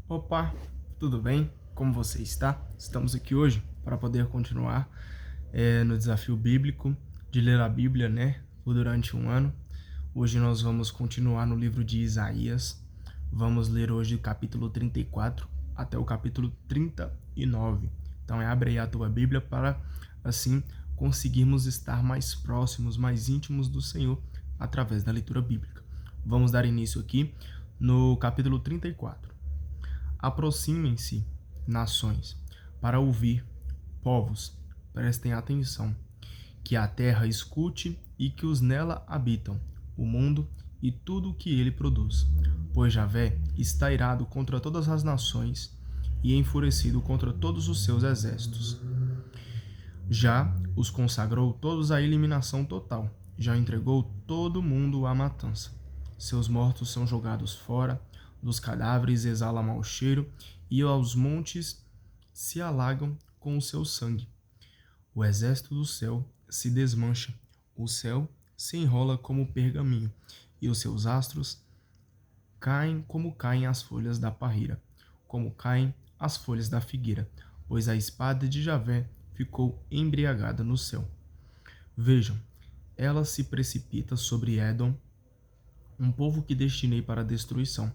Opa, tudo bem? Como você está? Estamos aqui hoje para poder continuar no desafio bíblico de ler a Bíblia, durante um ano. Hoje nós vamos continuar no livro de Isaías. Vamos ler hoje o capítulo 34 até o capítulo 39. Então abre aí a tua Bíblia para assim conseguirmos estar mais próximos, mais íntimos do Senhor através da leitura bíblica. Vamos dar início aqui no capítulo 34. Aproximem-se, nações, para ouvir, povos, prestem atenção, que a terra escute e que os nela habitam, o mundo e tudo o que ele produz. Pois Javé está irado contra todas as nações e enfurecido contra todos os seus exércitos. Já os consagrou todos à eliminação total, já entregou todo mundo à matança. Seus mortos são jogados fora, dos cadáveres exala mau cheiro, e aos montes se alagam com o seu sangue. O exército do céu se desmancha, o céu se enrola como pergaminho, e os seus astros caem como caem as folhas da parreira, como caem as folhas da figueira, pois a espada de Javé ficou embriagada no céu. Vejam, ela se precipita sobre Édom, um povo que destinei para a destruição.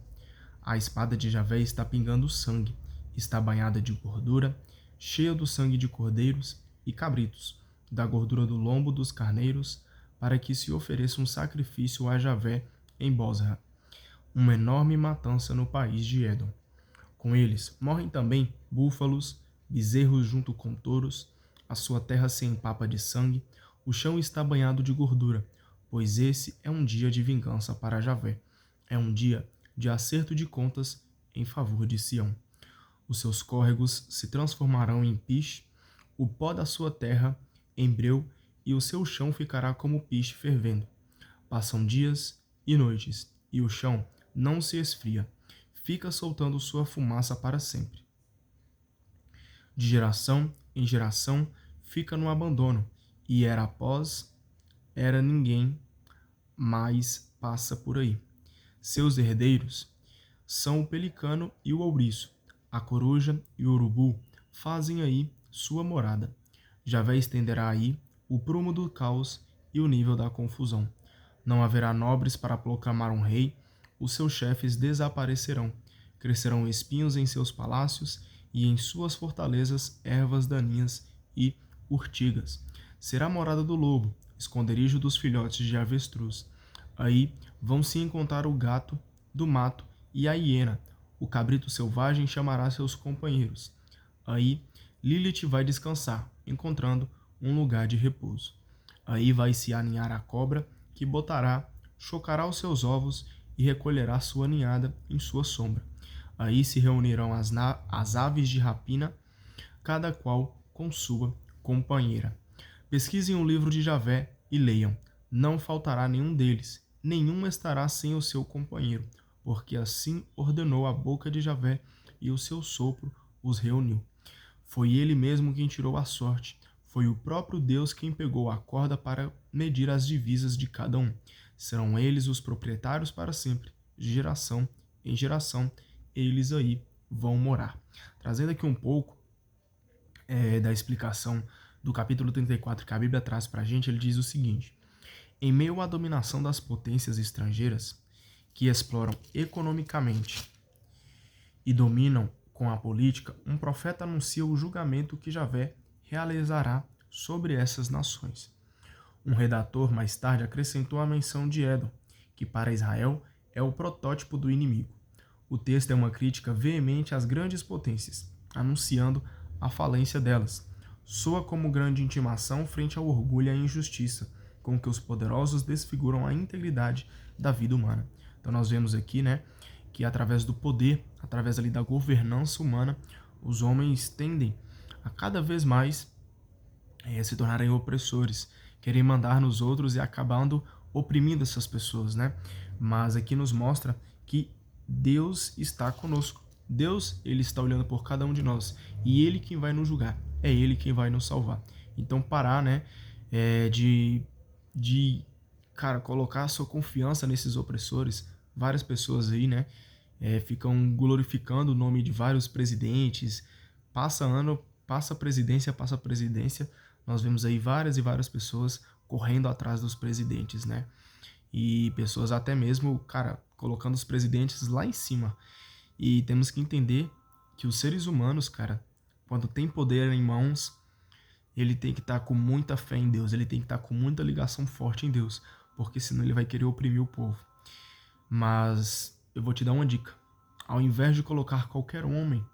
A espada de Javé está pingando sangue, está banhada de gordura, cheia do sangue de cordeiros e cabritos, da gordura do lombo dos carneiros, para que se ofereça um sacrifício a Javé em Bosra, uma enorme matança no país de Édom. Com eles morrem também búfalos, bezerros junto com touros, a sua terra se empapa de sangue, o chão está banhado de gordura, pois esse é um dia de vingança para Javé, é um dia de acerto de contas em favor de Sião. Os seus córregos se transformarão em piche, o pó da sua terra em breu, e o seu chão ficará como piche fervendo. Passam dias e noites, e o chão não se esfria, fica soltando sua fumaça para sempre. De geração em geração fica no abandono, e era após era ninguém mais passa por aí. Seus herdeiros são o pelicano e o ouriço, a coruja e o urubu fazem aí sua morada. Javé estenderá aí o prumo do caos e o nível da confusão. Não haverá nobres para proclamar um rei, os seus chefes desaparecerão. Crescerão espinhos em seus palácios e em suas fortalezas ervas daninhas e urtigas. Será morada do lobo, esconderijo dos filhotes de avestruz. Aí vão se encontrar o gato do mato e a hiena. O cabrito selvagem chamará seus companheiros. Aí Lilith vai descansar, encontrando um lugar de repouso. Aí vai se aninhar a cobra, que botará, chocará os seus ovos e recolherá sua ninhada em sua sombra. Aí se reunirão as aves de rapina, cada qual com sua companheira. Pesquisem o livro de Javé e leiam. Não faltará nenhum deles, nenhum estará sem o seu companheiro, porque assim ordenou a boca de Javé e o seu sopro os reuniu. Foi ele mesmo quem tirou a sorte, foi o próprio Deus quem pegou a corda para medir as divisas de cada um. Serão eles os proprietários para sempre, de geração em geração, eles aí vão morar. Trazendo aqui um pouco da explicação do capítulo 34 que a Bíblia traz para a gente, ele diz o seguinte: em meio à dominação das potências estrangeiras, que exploram economicamente e dominam com a política, um profeta anuncia o julgamento que Javé realizará sobre essas nações. Um redator mais tarde acrescentou a menção de Édom, que para Israel é o protótipo do inimigo. O texto é uma crítica veemente às grandes potências, anunciando a falência delas. Soa como grande intimação frente ao orgulho e à injustiça, com que os poderosos desfiguram a integridade da vida humana. Então nós vemos aqui, que através do poder, através ali da governança humana, os homens tendem a cada vez mais se tornarem opressores, querem mandar nos outros e acabando oprimindo essas pessoas, Mas aqui nos mostra que Deus está conosco. Deus, ele está olhando por cada um de nós e ele quem vai nos julgar, é ele quem vai nos salvar. Então parar, de cara, colocar a sua confiança nesses opressores, várias pessoas aí, ficam glorificando o nome de vários presidentes. Passa ano, passa presidência, nós vemos aí várias e várias pessoas correndo atrás dos presidentes, né? E pessoas até mesmo, cara, colocando os presidentes lá em cima. E temos que entender que os seres humanos, cara, quando tem poder em mãos, ele tem que estar com muita fé em Deus, ele tem que estar com muita ligação forte em Deus, porque senão ele vai querer oprimir o povo. Mas eu vou te dar uma dica. Ao invés de colocar qualquer homem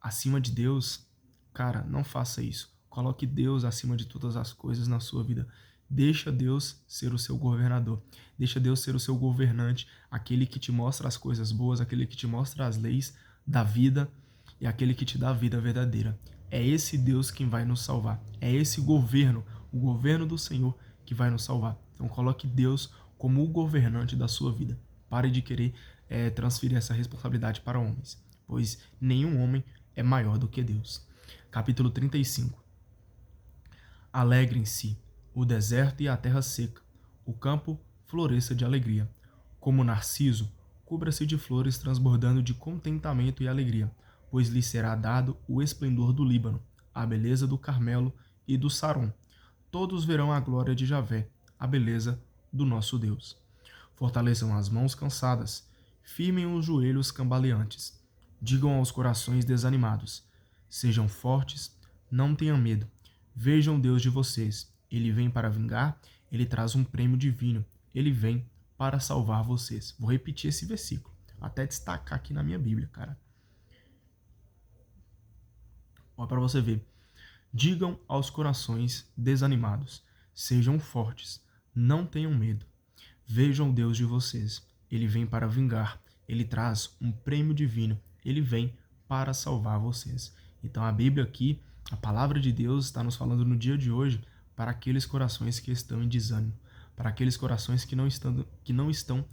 acima de Deus, cara, não faça isso. Coloque Deus acima de todas as coisas na sua vida. Deixa Deus ser o seu governador. Deixa Deus ser o seu governante, aquele que te mostra as coisas boas, aquele que te mostra as leis da vida e aquele que te dá a vida verdadeira. É esse Deus quem vai nos salvar. É esse governo, o governo do Senhor, que vai nos salvar. Então coloque Deus como o governante da sua vida. Pare de querer transferir essa responsabilidade para homens, pois nenhum homem é maior do que Deus. Capítulo 35. Alegrem-se o deserto e a terra seca, o campo floresça de alegria. Como Narciso, cubra-se de flores transbordando de contentamento e alegria, pois lhe será dado o esplendor do Líbano, a beleza do Carmelo e do Saron. Todos verão a glória de Javé, a beleza do nosso Deus. Fortaleçam as mãos cansadas, firmem os joelhos cambaleantes. Digam aos corações desanimados: sejam fortes, não tenham medo. Vejam Deus de vocês. Ele vem para vingar, ele traz um prêmio divino. Ele vem para salvar vocês. Vou repetir esse versículo, até destacar aqui na minha Bíblia, cara. Olha para você ver. Digam aos corações desanimados: sejam fortes, não tenham medo. Vejam Deus de vocês. Ele vem para vingar, ele traz um prêmio divino. Ele vem para salvar vocês. Então a Bíblia aqui, a palavra de Deus está nos falando no dia de hoje para aqueles corações que estão em desânimo, para aqueles corações que não estão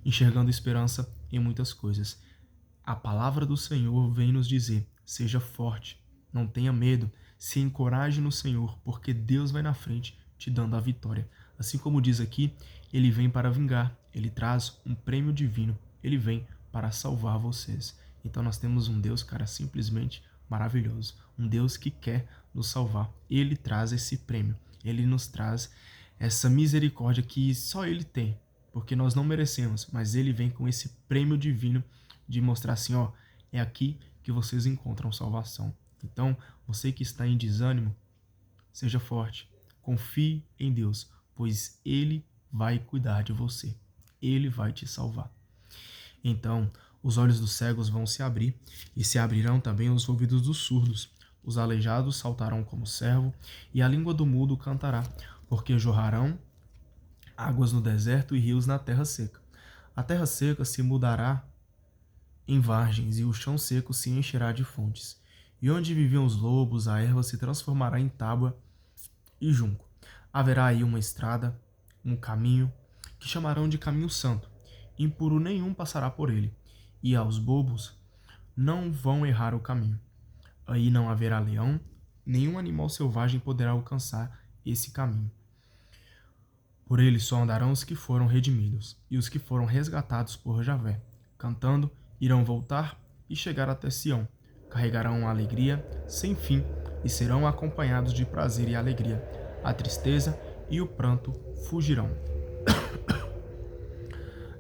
enxergando esperança em muitas coisas. A palavra do Senhor vem nos dizer: seja forte, não tenha medo, se encoraje no Senhor, porque Deus vai na frente te dando a vitória. Assim como diz aqui, ele vem para vingar, ele traz um prêmio divino, ele vem para salvar vocês. Então nós temos um Deus, cara, simplesmente maravilhoso, um Deus que quer nos salvar. Ele traz esse prêmio, ele nos traz essa misericórdia que só ele tem, porque nós não merecemos, mas ele vem com esse prêmio divino de mostrar assim, ó, é aqui que vocês encontram salvação. Então, você que está em desânimo, seja forte, confie em Deus, pois ele vai cuidar de você, ele vai te salvar. Então, os olhos dos cegos vão se abrir, e se abrirão também os ouvidos dos surdos. Os aleijados saltarão como servo, e a língua do mudo cantará, porque jorrarão águas no deserto e rios na terra seca. A terra seca se mudará em vargens, e o chão seco se encherá de fontes. E onde viviam os lobos, a erva se transformará em tábua e junco. Haverá aí uma estrada, um caminho, que chamarão de caminho santo. Impuro nenhum passará por ele, e aos bobos não vão errar o caminho. Aí não haverá leão, nenhum animal selvagem poderá alcançar esse caminho. Por ele só andarão os que foram redimidos, e os que foram resgatados por Javé. Cantando, irão voltar e chegar até Sião. Carregarão a alegria sem fim, e serão acompanhados de prazer e alegria. A tristeza e o pranto fugirão.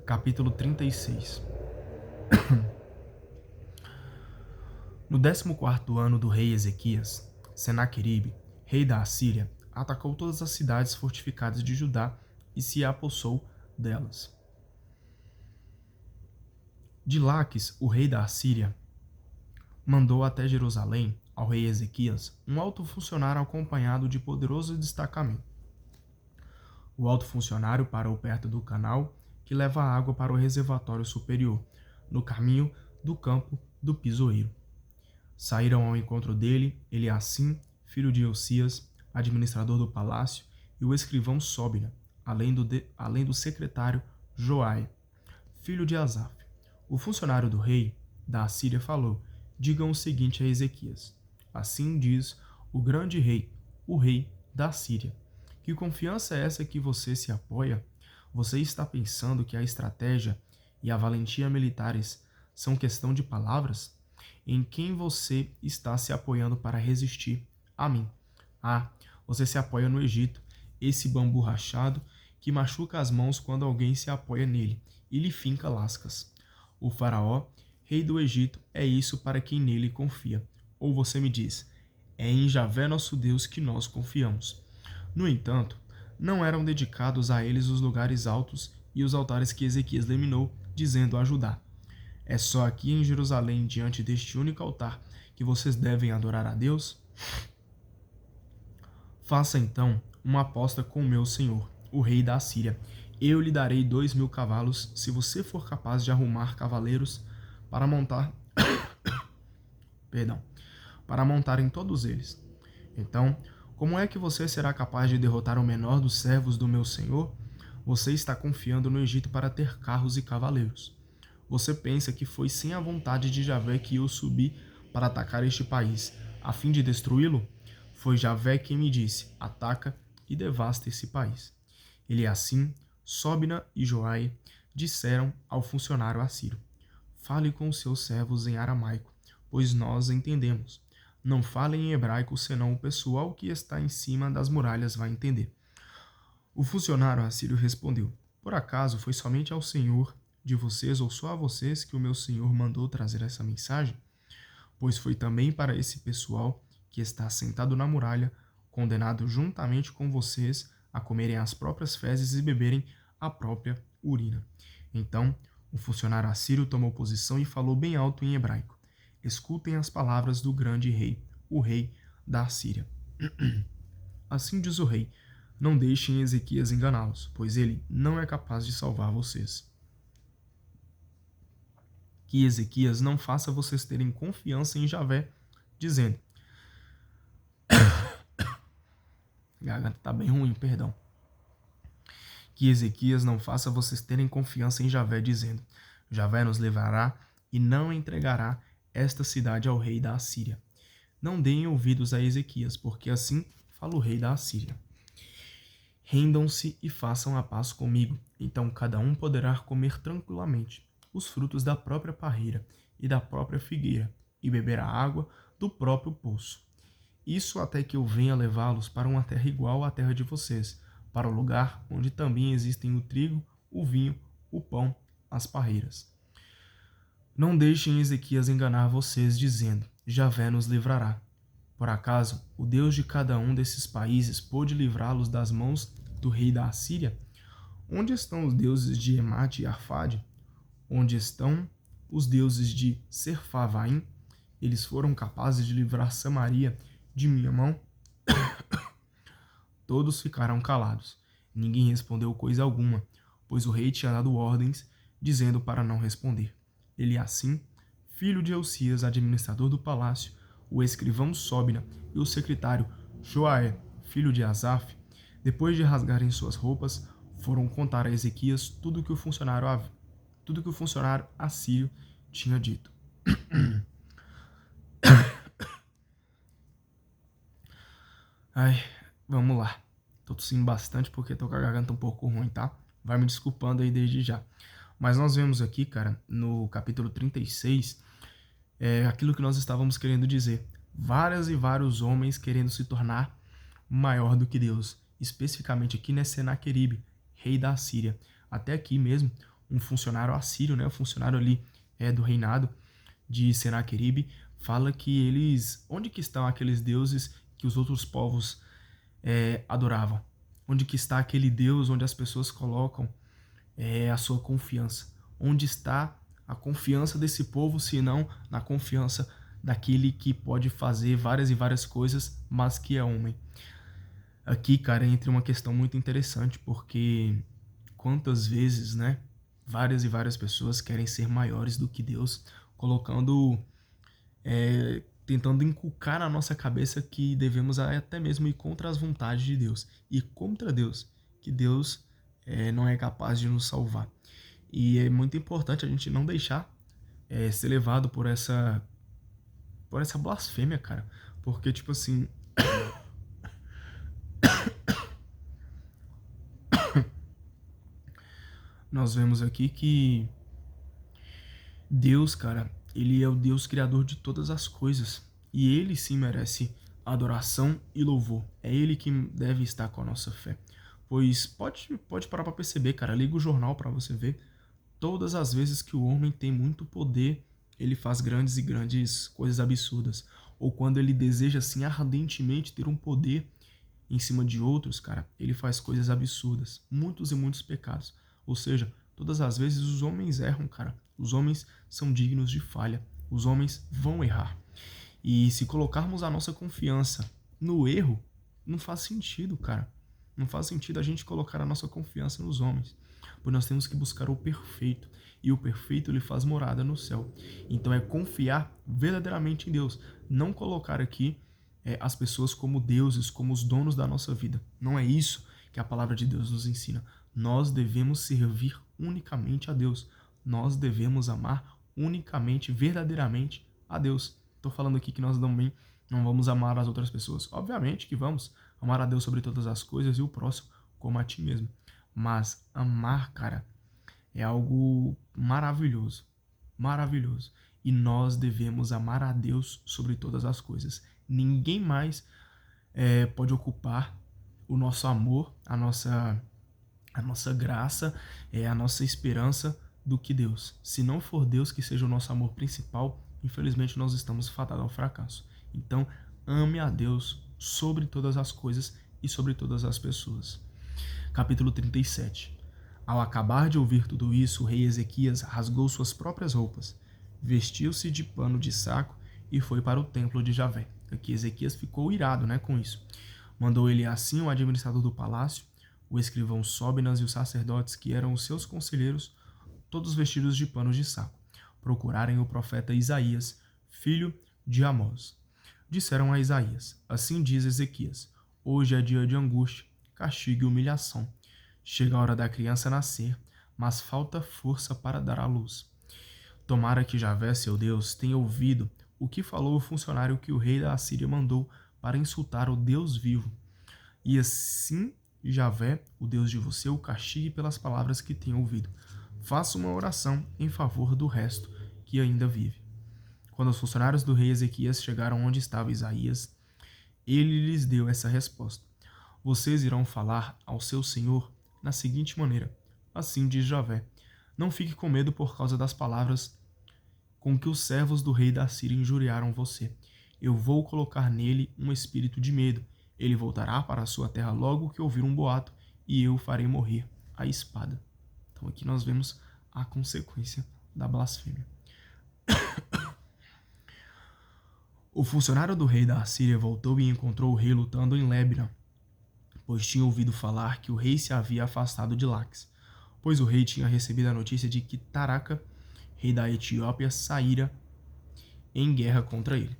Capítulo 36. No 14º ano do rei Ezequias, Senaqueribe, rei da Assíria, atacou todas as cidades fortificadas de Judá e se apossou delas. De Laques, o rei da Assíria, mandou até Jerusalém, ao rei Ezequias, um alto funcionário acompanhado de poderoso destacamento. O alto funcionário parou perto do canal que leva a água para o reservatório superior, no caminho do campo do pisoeiro. Saíram ao encontro dele Eliacim, filho de Elcias, administrador do palácio, e o escrivão Sóbina, além do secretário Joai, filho de Asaf. O funcionário do rei da Assíria falou: digam o seguinte a Ezequias: assim diz o grande rei, o rei da Assíria. Que confiança é essa que você se apoia? Você está pensando que a estratégia e a valentia militares são questão de palavras? Em quem você está se apoiando para resistir a mim? Ah, você se apoia no Egito, esse bambu rachado que machuca as mãos quando alguém se apoia nele e lhe finca lascas. O faraó, rei do Egito, é isso para quem nele confia. Ou você me diz, é em Javé nosso Deus que nós confiamos. No entanto, não eram dedicados a eles os lugares altos e os altares que Ezequias laminou, dizendo a Judá: é só aqui em Jerusalém, diante deste único altar, que vocês devem adorar a Deus? Faça então uma aposta com o meu senhor, o rei da Assíria. Eu lhe darei 2.000 cavalos, se você for capaz de arrumar cavaleiros para montar, perdão, para montarem todos eles. Então, como é que você será capaz de derrotar o menor dos servos do meu senhor? Você está confiando no Egito para ter carros e cavaleiros. Você pensa que foi sem a vontade de Javé que eu subi para atacar este país, a fim de destruí-lo? Foi Javé quem me disse: ataca e devasta esse país. Eliacim, Sobna e Joai disseram ao funcionário assírio: fale com os seus servos em aramaico, pois nós entendemos. Não fale em hebraico, senão o pessoal que está em cima das muralhas vai entender. O funcionário assírio respondeu: por acaso foi somente ao Senhor de vocês ou só a vocês que o meu senhor mandou trazer essa mensagem? Pois foi também para esse pessoal que está sentado na muralha, condenado juntamente com vocês a comerem as próprias fezes e beberem a própria urina. Então, o funcionário assírio tomou posição e falou bem alto em hebraico: escutem as palavras do grande rei, o rei da Assíria. Assim diz o rei: não deixem Ezequias enganá-los, pois ele não é capaz de salvar vocês. Que Ezequias não faça vocês terem confiança em Javé, dizendo: a garganta está bem ruim, perdão. Que Ezequias não faça vocês terem confiança em Javé, dizendo: Javé nos livrará e não entregará esta cidade ao rei da Assíria. Não deem ouvidos a Ezequias, porque assim fala o rei da Assíria. Rendam-se e façam a paz comigo, então cada um poderá comer tranquilamente os frutos da própria parreira e da própria figueira, e beber a água do próprio poço. Isso até que eu venha levá-los para uma terra igual à terra de vocês, para o lugar onde também existem o trigo, o vinho, o pão, as parreiras. Não deixem Ezequias enganar vocês, dizendo: Javé nos livrará. Por acaso, o Deus de cada um desses países pôde livrá-los das mãos do rei da Assíria? Onde estão os deuses de Emate e Arfade? Onde estão os deuses de Serfavaim? Eles foram capazes de livrar Samaria de minha mão? Todos ficaram calados. Ninguém respondeu coisa alguma, pois o rei tinha dado ordens, dizendo para não responder. Eliacim, filho de Elcias, administrador do palácio, o escrivão Sobna e o secretário Joaé, filho de Asaf, depois de rasgarem suas roupas, foram contar a Ezequias tudo que o funcionário assírio tinha dito. Ai, vamos lá. Tô tossindo bastante porque tô com a garganta um pouco ruim, tá? Vai me desculpando aí desde já. Mas nós vemos aqui, cara, no capítulo 36, aquilo que nós estávamos querendo dizer. Vários e vários homens querendo se tornar maior do que Deus. Especificamente aqui, né, Senaqueribe, rei da Assíria. Até aqui mesmo, um funcionário assírio, né, um funcionário ali do reinado de Senaqueribe, fala que eles... Onde que estão aqueles deuses que os outros povos adoravam? Onde que está aquele Deus onde as pessoas colocam a sua confiança? Onde está a confiança desse povo, se não na confiança daquele que pode fazer várias e várias coisas, mas que é homem? Aqui, cara, entra uma questão muito interessante, porque quantas vezes, né, várias e várias pessoas querem ser maiores do que Deus, colocando, tentando inculcar na nossa cabeça que devemos até mesmo ir contra as vontades de Deus, e contra Deus, que Deus não é capaz de nos salvar. E é muito importante a gente não deixar ser levado por essa blasfêmia, cara, porque, tipo assim, nós vemos aqui que Deus, cara, ele é o Deus criador de todas as coisas. E ele sim merece adoração e louvor. É ele que deve estar com a nossa fé. Pois pode parar para perceber, cara. Liga o jornal para você ver. Todas as vezes que o homem tem muito poder, ele faz grandes e grandes coisas absurdas. Ou quando ele deseja assim ardentemente ter um poder em cima de outros, cara, ele faz coisas absurdas, muitos e muitos pecados. Ou seja, todas as vezes os homens erram, cara. Os homens são dignos de falha. Os homens vão errar. E se colocarmos a nossa confiança no erro, não faz sentido, cara. Não faz sentido a gente colocar a nossa confiança nos homens. Pois nós temos que buscar o perfeito. E o perfeito ele faz morada no céu. Então é confiar verdadeiramente em Deus. Não colocar aqui as pessoas como deuses, como os donos da nossa vida. Não é isso que a palavra de Deus nos ensina. Nós devemos servir unicamente a Deus. Nós devemos amar unicamente, verdadeiramente a Deus. Estou falando aqui que nós também não vamos amar as outras pessoas. Obviamente que vamos amar a Deus sobre todas as coisas e o próximo como a ti mesmo. Mas amar, cara, é algo maravilhoso. Maravilhoso. E nós devemos amar a Deus sobre todas as coisas. Ninguém mais pode ocupar o nosso amor, a nossa graça, a nossa esperança do que Deus. Se não for Deus que seja o nosso amor principal, infelizmente nós estamos fadados ao fracasso. Então, ame a Deus sobre todas as coisas e sobre todas as pessoas. Capítulo 37. Ao acabar de ouvir tudo isso, o rei Ezequias rasgou suas próprias roupas, vestiu-se de pano de saco e foi para o templo de Javé. Aqui Ezequias ficou irado, com isso. Mandou ele assim o administrador do palácio, o escrivão Sóbinas e os sacerdotes, que eram os seus conselheiros, todos vestidos de panos de saco, procurarem o profeta Isaías, filho de Amós. Disseram a Isaías: assim diz Ezequias, hoje é dia de angústia, castigo e humilhação. Chega a hora da criança nascer, mas falta força para dar à luz. Tomara que Javé, seu Deus, tenha ouvido o que falou o funcionário que o rei da Assíria mandou para insultar o Deus vivo. E assim Javé, o Deus de você, o castigue pelas palavras que tem ouvido. Faça uma oração em favor do resto que ainda vive. Quando os funcionários do rei Ezequias chegaram onde estava Isaías, ele lhes deu essa resposta: vocês irão falar ao seu senhor na seguinte maneira: assim diz Javé, não fique com medo por causa das palavras com que os servos do rei da Síria injuriaram você. Eu vou colocar nele um espírito de medo. Ele voltará para a sua terra logo que ouvir um boato, e eu o farei morrer à espada. Então aqui nós vemos a consequência da blasfêmia. O funcionário do rei da Assíria voltou e encontrou o rei lutando em Lébina, pois tinha ouvido falar que o rei se havia afastado de Laques, pois o rei tinha recebido a notícia de que Taraca, rei da Etiópia, saíra em guerra contra ele.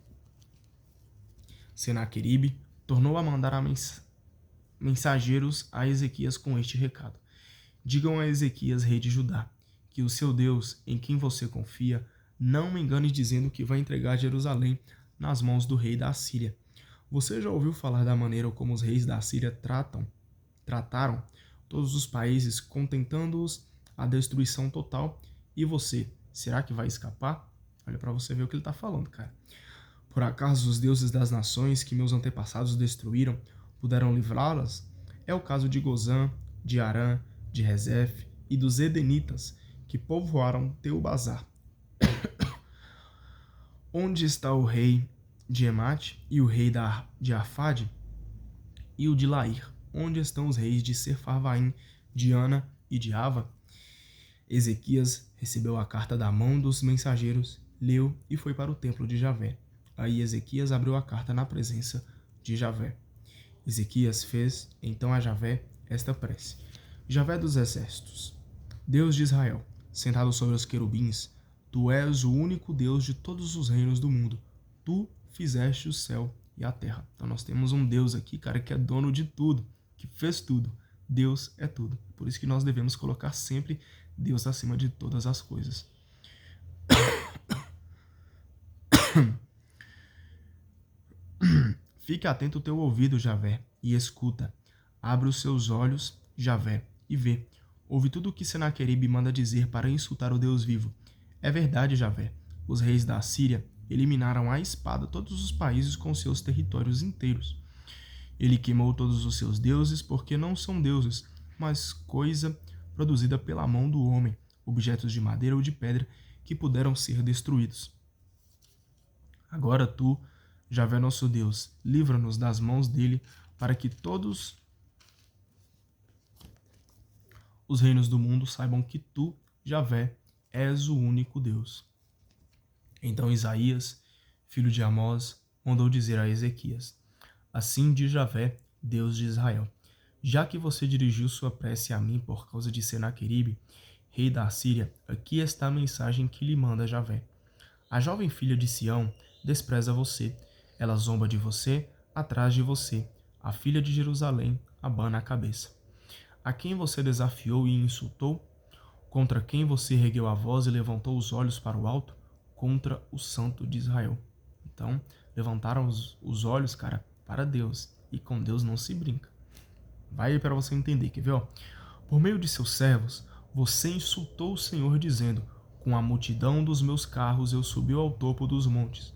Senaqueribe tornou a mandar mensageiros a Ezequias com este recado: digam a Ezequias, rei de Judá, que o seu Deus, em quem você confia, não me engane dizendo que vai entregar Jerusalém nas mãos do rei da Assíria. Você já ouviu falar da maneira como os reis da Assíria trataram todos os países, contentando-os a destruição total? E você, será que vai escapar? Olha para você ver o que ele está falando, cara. Por acaso os deuses das nações que meus antepassados destruíram puderam livrá-las? É o caso de Gozã, de Arã, de Rezef e dos Edenitas, que povoaram Teubazar. Onde está o rei de Emate e o rei de Arfade e o de Lair? Onde estão os reis de Sefarvaim, de Ana e de Ava? Ezequias recebeu a carta da mão dos mensageiros, leu e foi para o templo de Javé. Aí Ezequias abriu a carta na presença de Javé. Ezequias fez então a Javé esta prece: Javé dos exércitos, Deus de Israel, sentado sobre os querubins, tu és o único Deus de todos os reinos do mundo. Tu fizeste o céu e a terra. Então nós temos um Deus aqui, cara, que é dono de tudo, que fez tudo. Deus é tudo. Por isso que nós devemos colocar sempre Deus acima de todas as coisas. Fique atento o teu ouvido, Javé, e escuta. Abre os seus olhos, Javé, e vê. Ouve tudo o que Senaqueribe manda dizer para insultar o Deus vivo. É verdade, Javé. Os reis da Assíria eliminaram à espada todos os países com seus territórios inteiros. Ele queimou todos os seus deuses, porque não são deuses, mas coisa produzida pela mão do homem, objetos de madeira ou de pedra que puderam ser destruídos. Agora tu, Javé nosso Deus, livra-nos das mãos dele, para que todos os reinos do mundo saibam que tu, Javé, és o único Deus. Então Isaías, filho de Amós, mandou dizer a Ezequias: Assim diz Javé, Deus de Israel: Já que você dirigiu sua prece a mim por causa de Senaqueribe, rei da Assíria, aqui está a mensagem que lhe manda Javé. A jovem filha de Sião despreza você, ela zomba de você, atrás de você. A filha de Jerusalém abana a cabeça. A quem você desafiou e insultou? Contra quem você ergueu a voz e levantou os olhos para o alto? Contra o Santo de Israel. Então, levantaram os olhos, cara, para Deus. E com Deus não se brinca. Vai aí para você entender, quer ver? Ó? Por meio de seus servos, você insultou o Senhor dizendo: Com a multidão dos meus carros eu subi ao topo dos montes,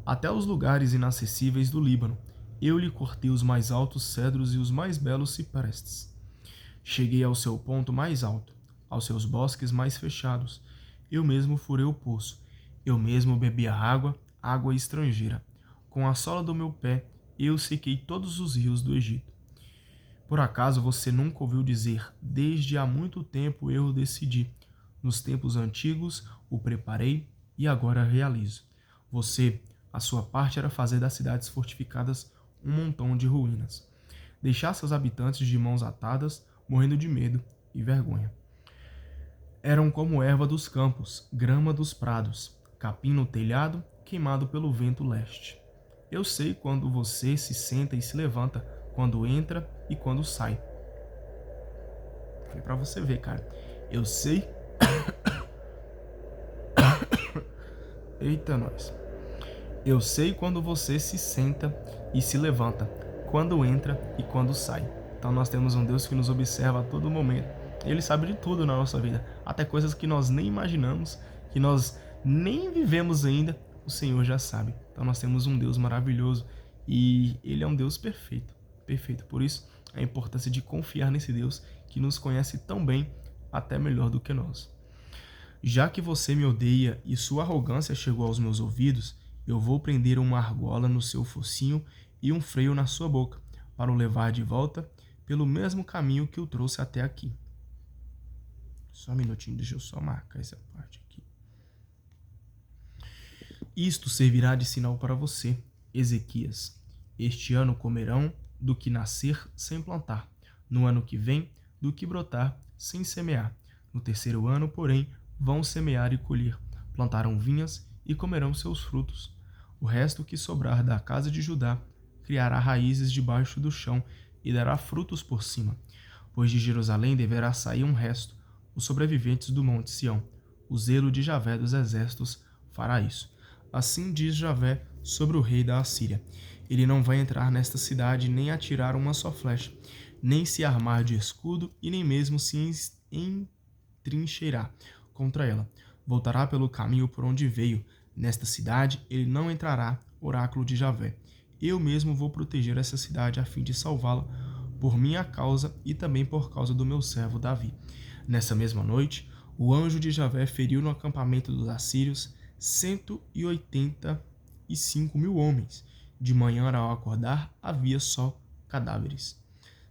até os lugares inacessíveis do Líbano. Eu lhe cortei os mais altos cedros e os mais belos ciprestes. Cheguei ao seu ponto mais alto, aos seus bosques mais fechados. Eu mesmo furei o poço. Eu mesmo bebi a água, água estrangeira. Com a sola do meu pé, eu sequei todos os rios do Egito. Por acaso você nunca ouviu dizer: Desde há muito tempo eu o decidi. Nos tempos antigos o preparei e agora realizo. Você, a sua parte era fazer das cidades fortificadas um montão de ruínas. Deixar seus habitantes de mãos atadas, morrendo de medo e vergonha. Eram como erva dos campos, grama dos prados, capim no telhado, queimado pelo vento leste. Eu sei quando você se senta e se levanta, quando entra e quando sai. Foi pra você ver, cara. Eu sei. Eita, nós. Eu sei quando você se senta e se levanta, quando entra e quando sai. Então nós temos um Deus que nos observa a todo momento. Ele sabe de tudo na nossa vida, até coisas que nós nem imaginamos, que nós nem vivemos ainda, o Senhor já sabe. Então nós temos um Deus maravilhoso e Ele é um Deus perfeito, perfeito. Por isso a importância de confiar nesse Deus que nos conhece tão bem, até melhor do que nós. Já que você me odeia e sua arrogância chegou aos meus ouvidos, eu vou prender uma argola no seu focinho e um freio na sua boca, para o levar de volta pelo mesmo caminho que o trouxe até aqui. Só um minutinho, deixa eu só marcar essa parte aqui. Isto servirá de sinal para você, Ezequias. Este ano comerão do que nascer sem plantar. No ano que vem, do que brotar sem semear. No terceiro ano, porém, vão semear e colher. Plantarão vinhas e comerão seus frutos. O resto que sobrar da casa de Judá criará raízes debaixo do chão e dará frutos por cima. Pois de Jerusalém deverá sair um resto, os sobreviventes do monte Sião. O zelo de Javé dos exércitos fará isso. Assim diz Javé sobre o rei da Assíria: Ele não vai entrar nesta cidade nem atirar uma só flecha, nem se armar de escudo e nem mesmo se entrincheirar contra ela. Voltará pelo caminho por onde veio. Nesta cidade ele não entrará, oráculo de Javé. Eu mesmo vou proteger essa cidade a fim de salvá-la por minha causa e também por causa do meu servo Davi. Nessa mesma noite, o anjo de Javé feriu no acampamento dos assírios 185.000 homens. De manhã, ao acordar, havia só cadáveres.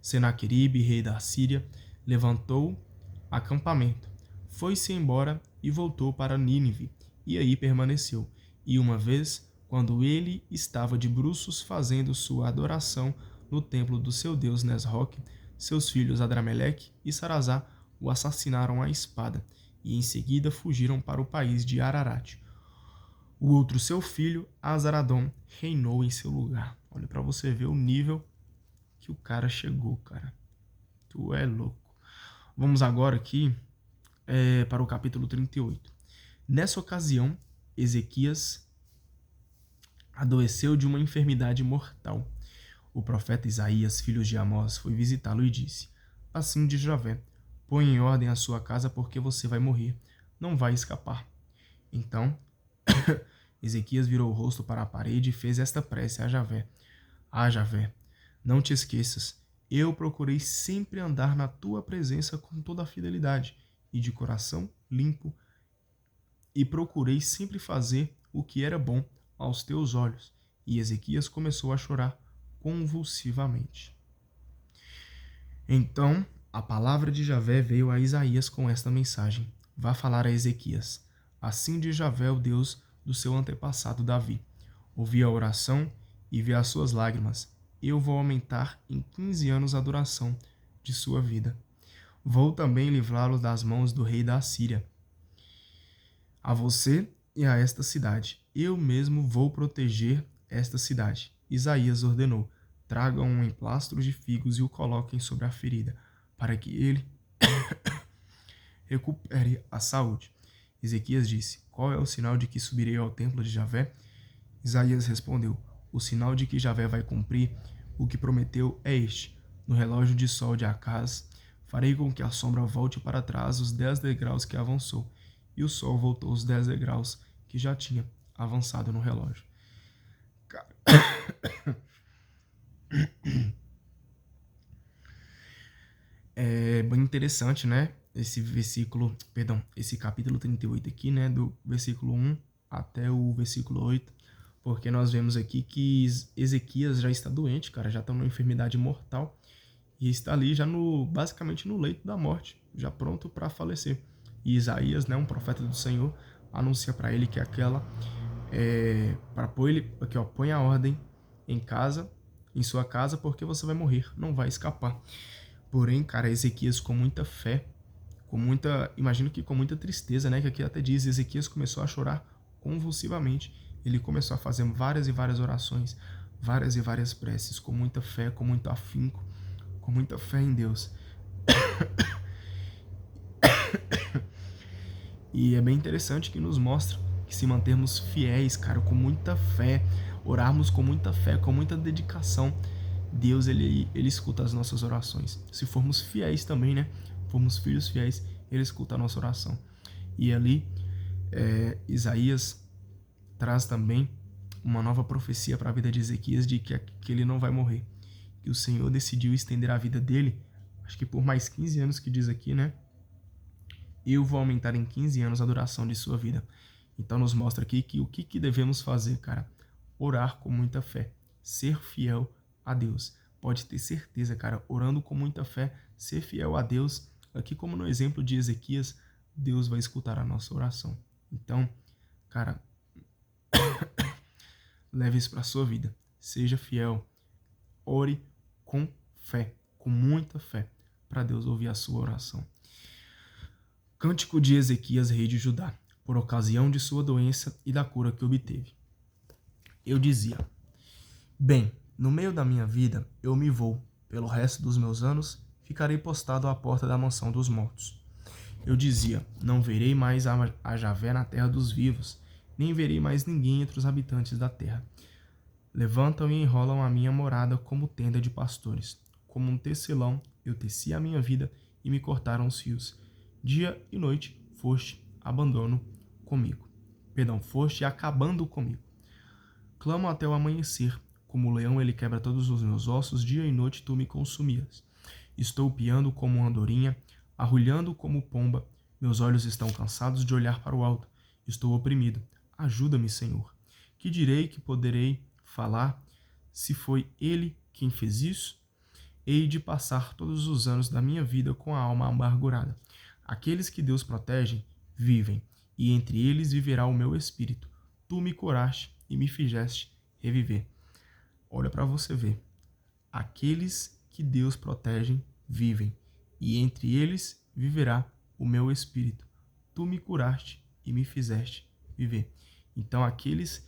Senaqueribe, rei da Assíria, levantou acampamento, foi-se embora e voltou para Nínive, e aí permaneceu. E uma vez, quando ele estava de bruços fazendo sua adoração no templo do seu deus Nesroque, seus filhos Adrameleque e Sarazá o assassinaram à espada, e em seguida fugiram para o país de Ararat. O outro seu filho, Azaradom, reinou em seu lugar. Olha para você ver o nível que o cara chegou, cara. Tu é louco. Vamos agora aqui para o capítulo 38. Nessa ocasião, Ezequias adoeceu de uma enfermidade mortal. O profeta Isaías, filho de Amós, foi visitá-lo e disse: Assim diz Javé: Põe em ordem a sua casa, porque você vai morrer, não vai escapar. Então, Ezequias virou o rosto para a parede e fez esta prece a Javé. Ah, Javé, não te esqueças, eu procurei sempre andar na tua presença com toda a fidelidade e de coração limpo, e procurei sempre fazer o que era bom aos teus olhos. E Ezequias começou a chorar convulsivamente. Então, a palavra de Javé veio a Isaías com esta mensagem: vá falar a Ezequias. Assim diz Javé, o Deus do seu antepassado Davi. Ouvi a oração e vi as suas lágrimas. Eu vou aumentar em 15 anos a duração de sua vida. Vou também livrá-lo das mãos do rei da Assíria. A você e a esta cidade. Eu mesmo vou proteger esta cidade. Isaías ordenou: tragam um emplastro de figos e o coloquem sobre a ferida, para que ele recupere a saúde. Ezequias disse: qual é o sinal de que subirei ao templo de Javé? Isaías respondeu: o sinal de que Javé vai cumprir o que prometeu é este: no relógio de sol de Acaz, farei com que a sombra volte para trás os 10 degraus que avançou, e o sol voltou os 10 degraus que já tinha avançado no relógio. É bem interessante, né? Esse capítulo 38 aqui, né? Do versículo 1 até o versículo 8, porque nós vemos aqui que Ezequias já está doente, cara, já está numa enfermidade mortal e está ali já basicamente no leito da morte, já pronto para falecer. E Isaías, né, um profeta do Senhor, anuncia para ele que para pôr ele aqui, ó, põe a ordem em sua casa, porque você vai morrer, não vai escapar. Porém, cara, Ezequias com muita fé, imagino que com muita tristeza, né, que aqui até diz, Ezequias começou a chorar convulsivamente. Ele começou a fazer várias e várias orações, várias e várias preces, com muita fé, com muito afinco, com muita fé em Deus. E é bem interessante que nos mostra que se mantermos fiéis, cara, com muita fé, orarmos com muita fé, com muita dedicação, Deus, ele escuta as nossas orações. Se formos fiéis também, né? Formos filhos fiéis, ele escuta a nossa oração. E ali, Isaías traz também uma nova profecia para a vida de Ezequias, de que ele não vai morrer. Que o Senhor decidiu estender a vida dele, acho que por mais 15 anos que diz aqui, né? Eu vou aumentar em 15 anos a duração de sua vida. Então nos mostra aqui que o que devemos fazer, cara? Orar com muita fé, ser fiel a Deus. Pode ter certeza, cara, orando com muita fé, ser fiel a Deus, aqui como no exemplo de Ezequias, Deus vai escutar a nossa oração. Então, cara, leve isso para a sua vida. Seja fiel. Ore com fé, com muita fé, para Deus ouvir a sua oração. Cântico de Ezequias, rei de Judá, por ocasião de sua doença e da cura que obteve. Eu dizia: bem, no meio da minha vida eu me vou, pelo resto dos meus anos ficarei postado à porta da mansão dos mortos. Eu dizia: não verei mais a Javé na terra dos vivos, nem verei mais ninguém entre os habitantes da terra. Levantam e enrolam a minha morada como tenda de pastores. Como um tecelão, eu teci a minha vida e me cortaram os fios. Dia e noite foste foste acabando comigo. Clamo até o amanhecer, como o leão ele quebra todos os meus ossos, dia e noite tu me consumias. Estou piando como uma andorinha, arrulhando como pomba, meus olhos estão cansados de olhar para o alto, estou oprimido, ajuda-me, Senhor. Que direi, que poderei falar, se foi ele quem fez isso? Hei de passar todos os anos da minha vida com a alma amargurada. Aqueles que Deus protege, vivem, e entre eles viverá o meu espírito. Tu me curaste e me fizeste reviver. Olha para você ver. Aqueles que Deus protege, vivem, e entre eles viverá o meu espírito. Tu me curaste e me fizeste viver. Então, aqueles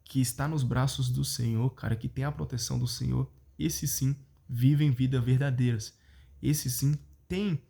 que está nos braços do Senhor, cara, que tem a proteção do Senhor, esses sim vivem vidas verdadeiras. Esses sim têm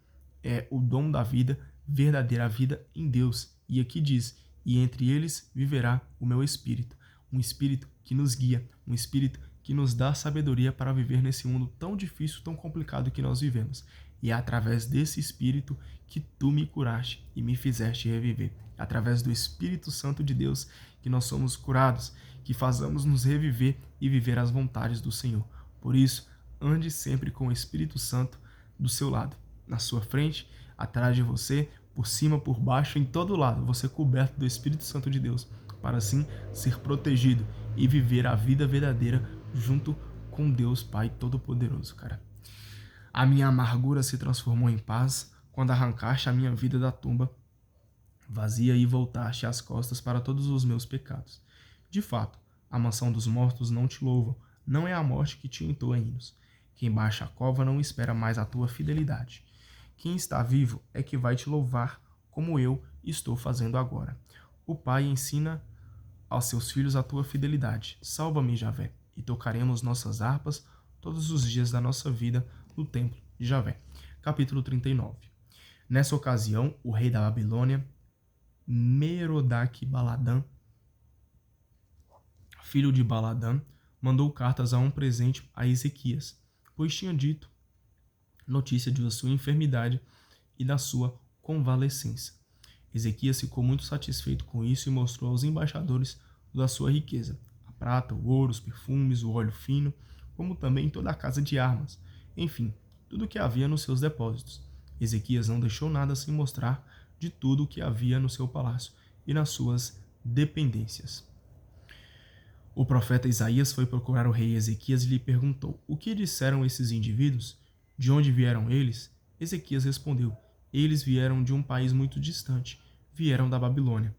o dom da vida verdadeira, a vida em Deus. E aqui diz: e entre eles viverá o meu espírito. Um espírito que nos guia, um espírito que nos dá sabedoria para viver nesse mundo tão difícil, tão complicado que nós vivemos. E é através desse espírito que tu me curaste e me fizeste reviver. É através do Espírito Santo de Deus que nós somos curados, que fazemos nos reviver e viver as vontades do Senhor. Por isso, ande sempre com o Espírito Santo do seu lado, na sua frente, atrás de você, por cima, por baixo, em todo lado, você é coberto do Espírito Santo de Deus, para assim ser protegido e viver a vida verdadeira junto com Deus Pai Todo-Poderoso, cara. A minha amargura se transformou em paz quando arrancaste a minha vida da tumba vazia e voltaste as costas para todos os meus pecados. De fato, a mansão dos mortos não te louva, não é a morte que te entoa hinos. Quem baixa a cova não espera mais a tua fidelidade. Quem está vivo é que vai te louvar, como eu estou fazendo agora. O Pai ensina aos seus filhos a tua fidelidade. Salva-me, Javé, e tocaremos nossas harpas todos os dias da nossa vida no templo de Javé. Capítulo 39. Nessa ocasião, o rei da Babilônia, Merodach-Baladã, filho de Baladã, mandou cartas a um presente a Ezequias, pois tinha dito notícia de sua enfermidade e da sua convalescência. Ezequias ficou muito satisfeito com isso e mostrou aos embaixadores da sua riqueza, a prata, o ouro, os perfumes, o óleo fino, como também toda a casa de armas, enfim, tudo o que havia nos seus depósitos. Ezequias não deixou nada sem mostrar de tudo o que havia no seu palácio e nas suas dependências. O profeta Isaías foi procurar o rei Ezequias e lhe perguntou: o que disseram esses indivíduos? De onde vieram eles? Ezequias respondeu: eles vieram de um país muito distante, vieram da Babilônia.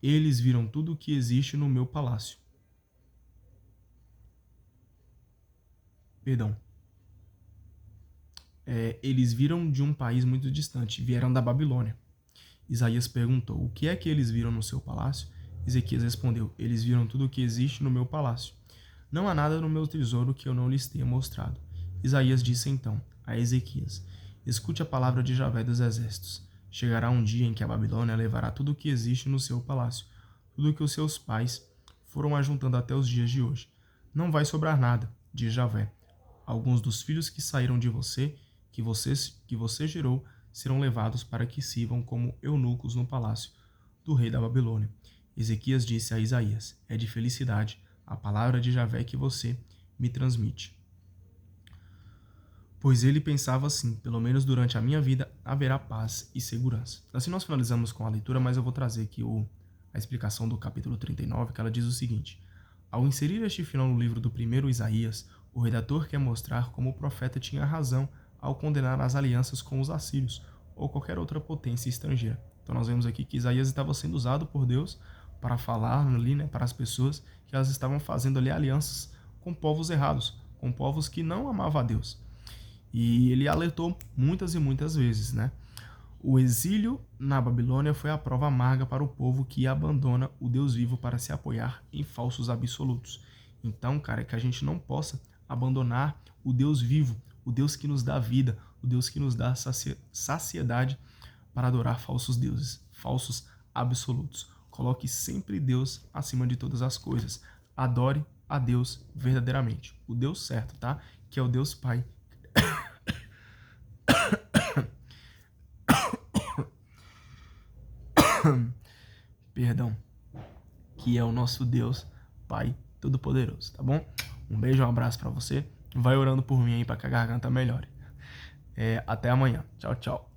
Eles viram tudo o que existe no meu palácio. Eles viram de um país muito distante, vieram da Babilônia. Isaías perguntou: o que é que eles viram no seu palácio? Ezequias respondeu: eles viram tudo o que existe no meu palácio. Não há nada no meu tesouro que eu não lhes tenha mostrado. Isaías disse então a Ezequias: escute a palavra de Javé dos exércitos. Chegará um dia em que a Babilônia levará tudo o que existe no seu palácio, tudo o que os seus pais foram ajuntando até os dias de hoje. Não vai sobrar nada, diz Javé. Alguns dos filhos que saíram de você, que você gerou, serão levados para que sirvam como eunucos no palácio do rei da Babilônia. Ezequias disse a Isaías: é de felicidade a palavra de Javé que você me transmite. Pois ele pensava assim: pelo menos durante a minha vida haverá paz e segurança. Assim nós finalizamos com a leitura, mas eu vou trazer aqui a explicação do capítulo 39, que ela diz o seguinte: ao inserir este final no livro do primeiro Isaías, o redator quer mostrar como o profeta tinha razão ao condenar as alianças com os assírios ou qualquer outra potência estrangeira. Então nós vemos aqui que Isaías estava sendo usado por Deus para falar ali, para as pessoas que elas estavam fazendo ali alianças com povos errados, com povos que não amavam a Deus. E ele alertou muitas e muitas vezes, né? O exílio na Babilônia foi a prova amarga para o povo que abandona o Deus vivo para se apoiar em falsos absolutos. Então, cara, que a gente não possa abandonar o Deus vivo, o Deus que nos dá vida, o Deus que nos dá saciedade para adorar falsos deuses, falsos absolutos. Coloque sempre Deus acima de todas as coisas. Adore a Deus verdadeiramente. O Deus certo, tá? Que é o Deus Pai. Perdão. Que é o nosso Deus Pai Todo-Poderoso, tá bom? Um beijo, um abraço pra você. Vai orando por mim aí pra que a garganta melhore. Até amanhã. Tchau, tchau.